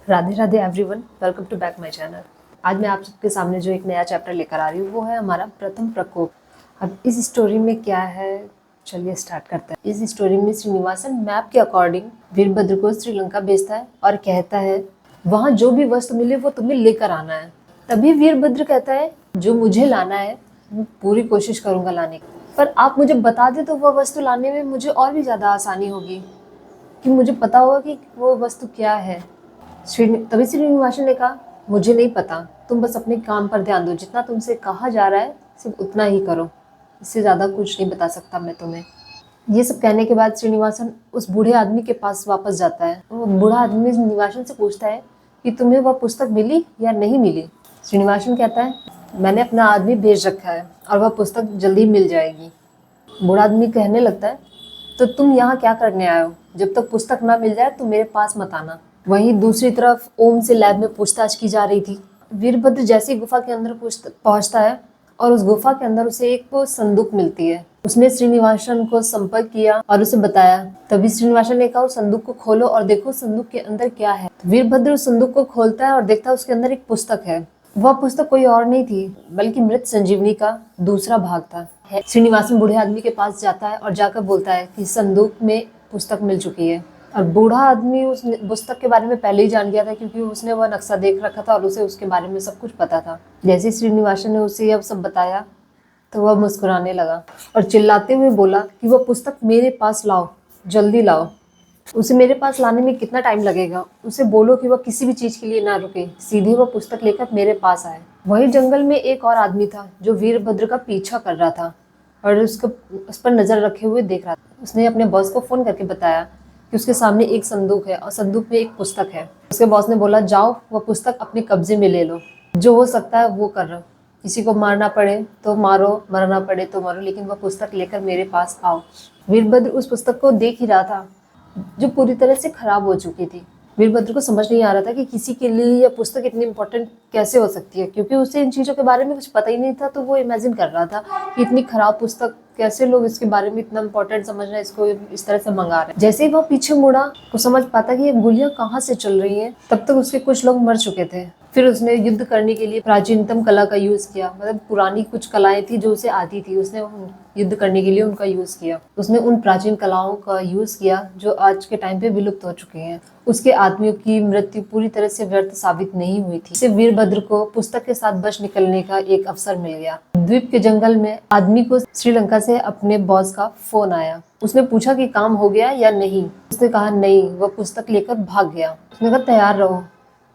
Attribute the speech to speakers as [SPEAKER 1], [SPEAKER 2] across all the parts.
[SPEAKER 1] Radhe Radhe everyone, welcome to back my channel. आज मैं आप सबके सामने जो एक नया चैप्टर लेकर आ रही हूँ वो है हमारा प्रथम प्रकोप। अब इस स्टोरी में क्या है, चलिए स्टार्ट करते हैं। इस स्टोरी में श्रीनिवासन मैप के अकॉर्डिंग वीरभद्र को श्रीलंका भेजता है और कहता है वहाँ जो भी वस्तु मिले वो तुम्हें लेकर आना है। तभी वीरभद्र कहता है जो मुझे लाना है मैं पूरी कोशिश करूंगा लाने की, पर आप मुझे बता दें तो वह वस्तु लाने में मुझे और भी ज़्यादा आसानी होगी कि मुझे पता होगा कि वो वस्तु क्या है। तभी श्रीनिवासन ने कहा मुझे नहीं पता, तुम बस अपने काम पर ध्यान दो, जितना तुमसे कहा जा रहा है सिर्फ उतना ही करो, इससे ज़्यादा कुछ नहीं बता सकता मैं तुम्हें। ये सब कहने के बाद श्रीनिवासन उस बूढ़े आदमी के पास वापस जाता है। वो बूढ़ा आदमी श्रीनिवासन से पूछता है कि तुम्हें वह पुस्तक मिली या नहीं मिली। श्रीनिवासन कहता है मैंने अपना आदमी भेज रखा है और वह पुस्तक जल्दी मिल जाएगी। बूढ़ा आदमी कहने लगता है तो तुम यहाँ क्या करने आए हो, जब तक पुस्तक ना मिल जाए तो मेरे पास मत आना। वहीं दूसरी तरफ ओम से लैब में पूछताछ की जा रही थी। वीरभद्र जैसे ही गुफा के अंदर पहुंचता है और उस गुफा के अंदर उसे एक संदूक मिलती है। उसने श्रीनिवासन को संपर्क किया और उसे बताया। तभी श्रीनिवासन ने कहा उस संदूक को खोलो और देखो संदूक के अंदर क्या है। तो वीरभद्र उस संदूक को खोलता है और देखता है उसके अंदर एक पुस्तक है। वह पुस्तक कोई और नहीं थी बल्कि मृत संजीवनी का दूसरा भाग था। श्रीनिवासन बूढ़े आदमी के पास जाता है और जाकर बोलता है कि संदूक में पुस्तक मिल चुकी है। और बूढ़ा आदमी उस पुस्तक के बारे में पहले ही जान गया था क्योंकि उसने वह नक्शा देख रखा था और उसे उसके बारे में सब कुछ पता था। जैसे श्रीनिवासन ने उसे अब सब बताया तो वह मुस्कुराने लगा और चिल्लाते हुए बोला कि वह पुस्तक मेरे पास लाओ, जल्दी लाओ। उसे मेरे पास लाने में कितना टाइम लगेगा, उसे बोलो कि वह किसी भी चीज़ के लिए ना रुके, सीधे वह पुस्तक लेकर मेरे पास आए। वही जंगल में एक और आदमी था जो वीरभद्र का पीछा कर रहा था और उस पर नज़र रखे हुए देख रहा था। उसने अपने बॉस को फ़ोन करके बताया कि उसके सामने एक संदूक है और संदूक में एक पुस्तक है। उसके बॉस ने बोला जाओ वह पुस्तक अपने कब्जे में ले लो, जो हो सकता है वो कर लो, किसी को मारना पड़े तो मारो, मरना पड़े तो मरो, लेकिन वह पुस्तक लेकर मेरे पास आओ। वीरभद्र उस पुस्तक को देख ही रहा था जो पूरी तरह से खराब हो चुकी थी। वीरभद्र को समझ नहीं आ रहा था कि किसी के लिए यह पुस्तक इतनी इम्पोर्टेंट कैसे हो सकती है, क्योंकि उसे इन चीज़ों के बारे में कुछ पता ही नहीं था। तो वो इमेजिन कर रहा था कि इतनी खराब पुस्तक कैसे लोग इसके बारे में इतना इम्पोर्टेंट समझ रहे हैं, इसको इस तरह से मंगा रहे हैं। जैसे ही वह पीछे मुड़ा तो समझ पाता कि ये गोलियां कहाँ से चल रही हैं। तब तक उसके कुछ लोग मर चुके थे। फिर उसने युद्ध करने के लिए प्राचीनतम कला का यूज किया, मतलब पुरानी कुछ कलाएं थी जो उसे आती थी, उसने युद्ध करने के लिए उनका यूज किया। उसने उन प्राचीन कलाओं का यूज किया जो आज के टाइम पे विलुप्त हो चुके हैं। उसके आदमियों की मृत्यु पूरी तरह से व्यर्थ साबित नहीं हुई थी। इससे वीरभद्र को पुस्तक के साथ बच निकलने का एक अवसर मिल गया। द्वीप के जंगल में आदमी को श्रीलंका से अपने बॉस का फोन आया। उसने पूछा कि काम हो गया या नहीं। उसने कहा नहीं, वह पुस्तक लेकर भाग गया। उसने कहा तैयार रहो।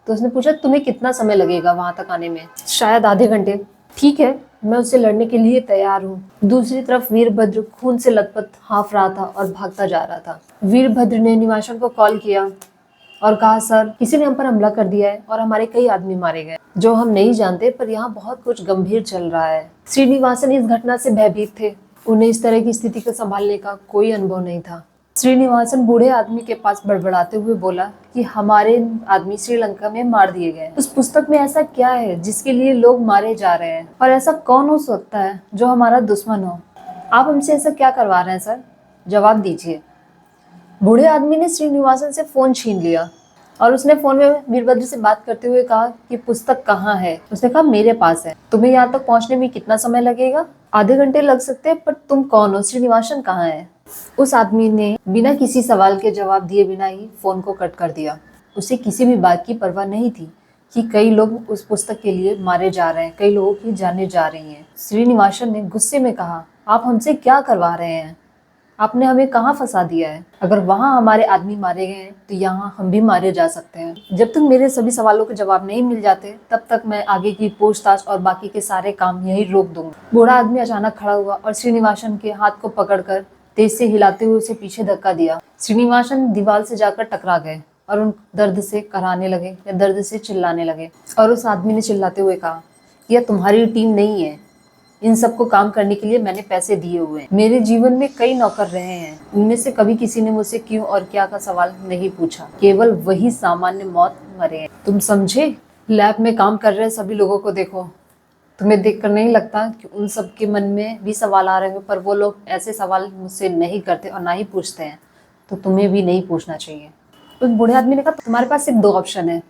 [SPEAKER 1] तो उसने पूछा तुम्हें कितना समय लगेगा वहां तक आने में? शायद आधे घंटे। ठीक है, मैं उससे लड़ने के लिए तैयार हूँ। दूसरी तरफ वीरभद्र खून से लथपथ हाफ रहा था और भागता जा रहा था। वीरभद्र ने निवासन को कॉल किया और कहा सर किसी ने हम पर हमला कर दिया है और हमारे कई आदमी मारे गए, जो हम नहीं जानते, पर यहाँ बहुत कुछ गंभीर चल रहा है। श्रीनिवासन इस घटना से भयभीत थे। उन्हें इस तरह की स्थिति को संभालने का कोई अनुभव नहीं था। श्रीनिवासन बूढ़े आदमी के पास बड़बड़ाते हुए बोला कि हमारे आदमी श्रीलंका में मार दिए गए। उस पुस्तक में ऐसा क्या है जिसके लिए लोग मारे जा रहे हैं, और ऐसा कौन हो सकता है जो हमारा दुश्मन हो? आप हमसे ऐसा क्या करवा रहे हैं सर, जवाब दीजिए। बूढ़े आदमी ने श्रीनिवासन से फोन छीन लिया और उसने फोन में वीरभद्र से बात करते हुए कहा कि पुस्तक कहाँ है? उसने कहा मेरे पास है। तुम्हें यहाँ तक पहुँचने में कितना समय लगेगा? आधे घंटे लग सकते हैं, पर तुम कौन हो? श्रीनिवासन कहाँ है? उस आदमी ने बिना किसी सवाल के जवाब दिए बिना ही फोन को कट कर दिया। उसे किसी भी बात की परवाह नहीं थी कि कई लोग उस पुस्तक के लिए मारे जा रहे हैं, कई लोगों की जानें जा रही हैं। श्रीनिवासन ने गुस्से में कहा आप हमसे क्या करवा रहे हैं? आपने हमें कहाँ फंसा दिया है? अगर वहाँ हमारे आदमी मारे गए हैं तो यहाँ हम भी मारे जा सकते हैं। जब तक मेरे सभी सवालों के जवाब नहीं मिल जाते तब तक मैं आगे की पूछताछ और बाकी के सारे काम यही रोक दूंगा। बूढ़ा आदमी अचानक खड़ा हुआ और श्रीनिवासन के हाथ को पकड़कर तेज से हिलाते हुए उसे पीछे धक्का दिया। श्रीनिवासन दीवार से जाकर टकरा गए और उन दर्द से कराहने लगे या दर्द से चिल्लाने लगे। और उस आदमी ने चिल्लाते हुए कहा यह तुम्हारी टीम नहीं है, इन सबको काम करने के लिए मैंने पैसे दिए हुए हैं। मेरे जीवन में कई नौकर रहे हैं, उनमें से कभी किसी ने मुझसे क्यों और क्या का सवाल नहीं पूछा, केवल वही सामान्य मौत मरे हैं। तुम समझे? लैब में काम कर रहे सभी लोगों को देखो, तुम्हें देखकर नहीं लगता कि उन सब के मन में भी सवाल आ रहे हो, पर वो लोग ऐसे सवाल मुझसे नहीं करते और ना ही पूछते हैं, तो तुम्हें भी नहीं पूछना चाहिए। उस बूढ़े आदमी ने कहा तुम्हारे पास सिर्फ दो ऑप्शन है,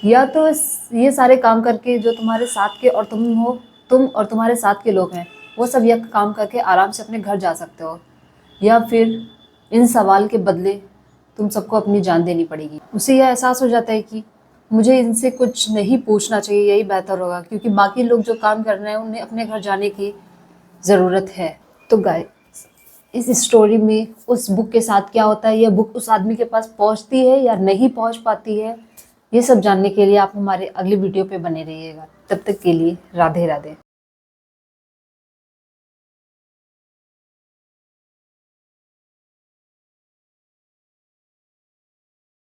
[SPEAKER 1] या तो ये सारे काम करके जो तुम्हारे साथ के और तुम और तुम्हारे साथ के लोग हैं वो सब यह काम करके आराम से अपने घर जा सकते हो, या फिर इन सवाल के बदले तुम सबको अपनी जान देनी पड़ेगी। उसे यह एहसास हो जाता है कि मुझे इनसे कुछ नहीं पूछना चाहिए, यही बेहतर होगा, क्योंकि बाकी लोग जो काम कर रहे हैं उन्हें अपने घर जाने की ज़रूरत है। तो गाइस, इस स्टोरी में उस बुक के साथ क्या होता है, यह बुक उस आदमी के पास पहुंचती है या नहीं पहुंच पाती है, ये सब जानने के लिए आप हमारे अगली वीडियो पे बने रहिएगा। तब तक के लिए राधे राधे।